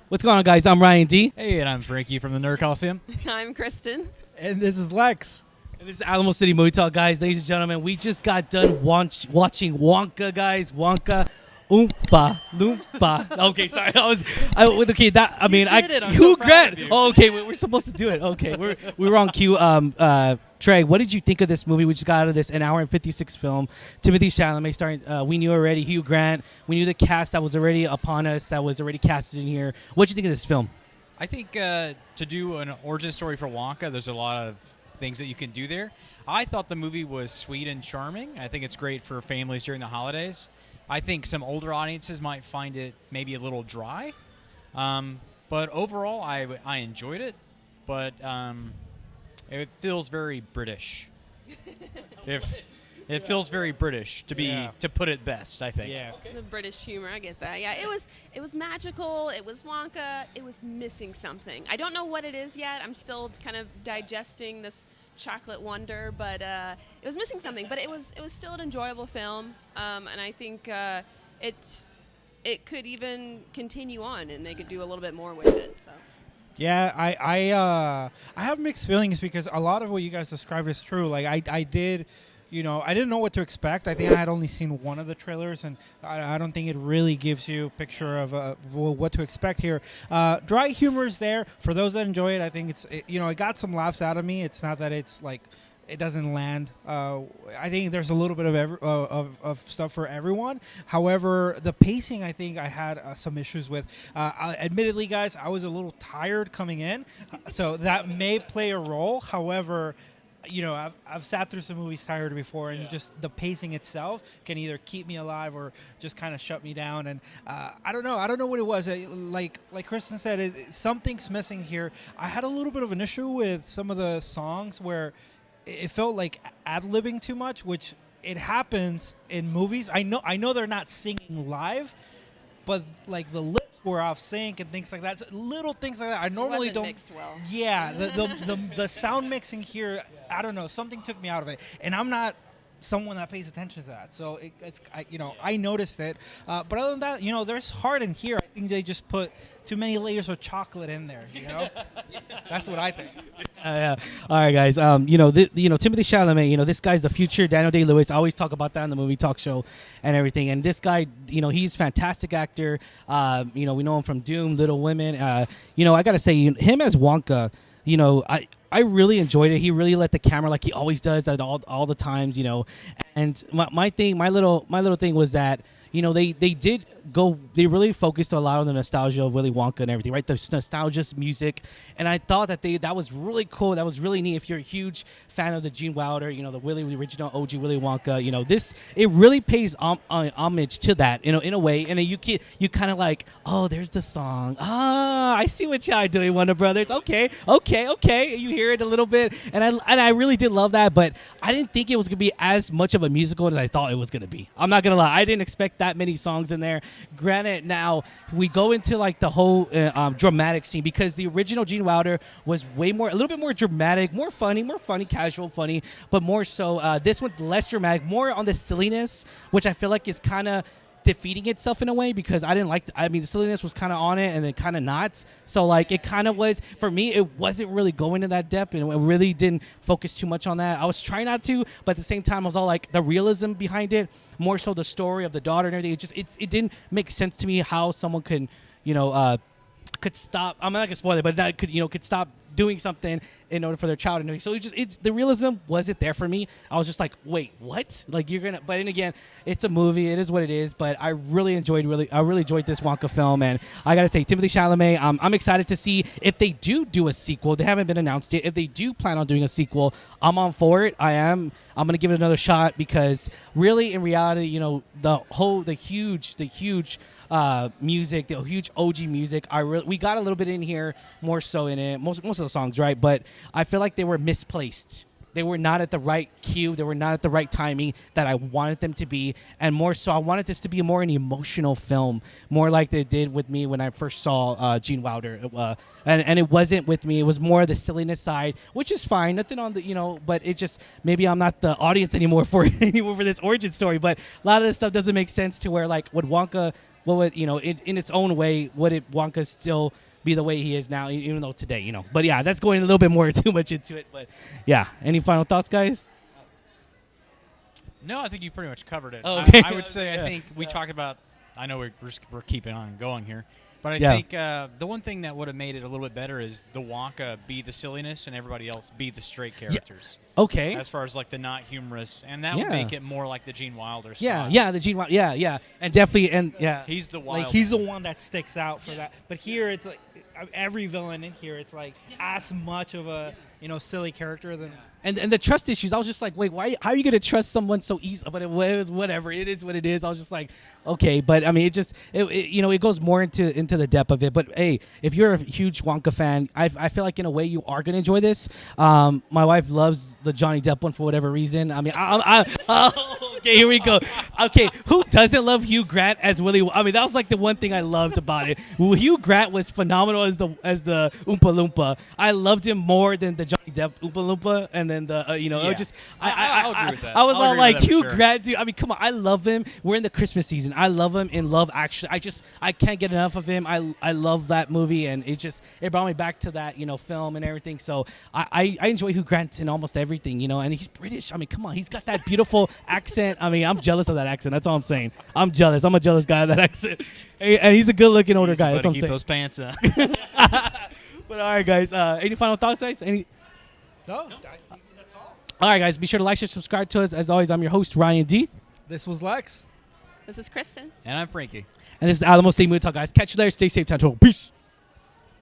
What's going on, guys? I'm Ryan D. Hey, and I'm Frankie from the Nerd Coliseum. I'm Kristen. And this is Lex. And this is Alamo City Movie Talk, guys. Ladies and gentlemen, we just got done watching Wonka, guys. Wonka. Oompa loompa. Okay, sorry. Hugh Grant. Oh, okay, we're supposed to do it. Okay, we were on cue. Trey, what did you think of this movie? We just got out of this an hour and 56 film. Timothée Chalamet starring. We knew already Hugh Grant. We knew the cast that was already upon us. That was already casted in here. What did you think of this film? I think to do an origin story for Wonka, there's a lot of things that you can do there. I thought the movie was sweet and charming. I think it's great for families during the holidays. I think some older audiences might find it maybe a little dry. But overall, I enjoyed it. But it feels very British. It feels very British to put it best, I think. Yeah. The British humor, I get that. Yeah, it was magical. It was Wonka. It was missing something. I don't know what it is yet. I'm still kind of digesting this chocolate wonder, but it was missing something. But it was still an enjoyable film, and I think it could even continue on, and they could do a little bit more with it. So. Yeah, I have mixed feelings because a lot of what you guys described is true. Like I did. I didn't know what to expect. I think I had only seen one of the trailers, and I don't think it really gives you a picture of what to expect here. Dry humor is there. For those that enjoy it, I think it got some laughs out of me. It's not that it's like it doesn't land. I think there's a little bit of stuff for everyone. However, the pacing, I think I had some issues with. Admittedly, guys, I was a little tired coming in, so that may play a role. However, I've sat through some movies tired before, and just the pacing itself can either keep me alive or just kind of shut me down. And I don't know what it was. Like Kristen said, something's missing here. I had a little bit of an issue with some of the songs where it felt like ad-libbing too much, which it happens in movies. I know they're not singing live, but like the lips were off sync and things like that. So little things like that. I normally don't. Mixed well. Yeah, the sound mixing here. I don't know. Something took me out of it, and I'm not someone that pays attention to that. So I noticed it. But other than that, there's heart in here. I think they just put too many layers of chocolate in there. That's what I think. Yeah. All right, guys. Timothée Chalamet. This guy's the future Daniel Day-Lewis. I always talk about that in the movie talk show and everything. And this guy, he's a fantastic actor. We know him from Doom, Little Women. I gotta say, him as Wonka. I really enjoyed it. He really let the camera, like he always does at all the times. And my little thing was that. They really focused a lot on the nostalgia of Willy Wonka and everything, right? The nostalgia music. And I thought that was really cool. That was really neat. If you're a huge fan of the Gene Wilder, the original OG Willy Wonka, it really pays homage to that, in a way. And you kind of like, oh, there's the song. I see what y'all are doing, Warner Brothers. Okay. You hear it a little bit. And I really did love that, but I didn't think it was going to be as much of a musical as I thought it was going to be. I'm not going to lie. I didn't expect that many songs in there. Granted, now we go into like the whole dramatic scene, because the original Gene Wilder was a little bit more dramatic, more funny, casual funny, but more so this one's less dramatic, more on the silliness, which I feel like is kind of defeating itself in a way, because the silliness was kind of on it and then kind of not. So like it kind of was, for me, it wasn't really going to that depth, and it really didn't focus too much on that. I was trying not to, but at the same time I was all like the realism behind it, more so the story of the daughter and everything. It didn't make sense to me how someone could stop. I'm not gonna spoil it, but that could stop doing something in order for their child and everything. So it's the realism wasn't there for me. I was just like, wait, what? Like but then again, it's a movie. It is what it is. But I really enjoyed this Wonka film, and I gotta say, Timothée Chalamet. I'm excited to see if they do a sequel. They haven't been announced yet. If they do plan on doing a sequel, I'm on for it. I'm gonna give it another shot, because really, in reality, the huge music, the huge OG music. We got a little bit in here, more so in it, most of the songs, right? But I feel like they were misplaced. They were not at the right cue. They were not at the right timing that I wanted them to be. And more so, I wanted this to be more an emotional film, more like they did with me when I first saw Gene Wilder. And it wasn't with me. It was more the silliness side, which is fine. Nothing on the, but it just, maybe I'm not the audience anymore for this origin story. But a lot of this stuff doesn't make sense to where, like, with Wonka, what would in its own way, would it Wonka still be the way he is now, even though today, But yeah, that's going a little bit more too much into it. But yeah, any final thoughts, guys? No, I think you pretty much covered it. Oh, okay. I would say I think we talked about. I know we're keeping on going here, but I Yeah. think the one thing that would have made it a little bit better is the Wonka be the silliness and everybody else be the straight characters. Okay. As far as like the not humorous, and that Yeah. would make it more like the Gene Wilder Yeah, style. yeah, the Gene Wilder, yeah, and definitely, and yeah, He's the wild. Like he's the one that sticks out for that. But here it's like every villain in here, it's like as much of a silly character than. and the trust issues. I was just like, wait, why? How are you gonna trust someone so easy? But it was whatever. It is what it is. I was just like, okay, but I mean, it goes more into the depth of it. But hey, if you're a huge Wonka fan, I feel like in a way you are gonna enjoy this. My wife loves the Johnny Depp one for whatever reason. I mean, okay, here we go. Okay, who doesn't love Hugh Grant as Willy? I mean, that was like the one thing I loved about it. Hugh Grant was phenomenal as the Oompa Loompa. I loved him more than the Johnny Depp Oompa Loompa, and then the it was just I'll agree with that. I was I'll all agree like with that for Hugh sure. Grant, dude. I mean, come on, I love him. We're in the Christmas season. I love him in Love Actually. I can't get enough of him. I love that movie, and it brought me back to that film and everything. So I enjoy Hugh Grant in almost everything, and he's British. I mean, come on, he's got that beautiful accent. I mean, I'm jealous of that accent. That's all I'm saying. I'm jealous. I'm a jealous guy of that accent. And he's a good-looking older guy. That's what I'm keep saying. those pants on. But all right, guys. Any final thoughts, guys? Any? No, that's all. All right, guys. Be sure to like, share, subscribe to us. As always, I'm your host, Ryan D. This was Lex. This is Kristen. And I'm Frankie. And this is Alamo City Movie Talk, guys. Catch you later. Stay safe. Time to roll. Peace.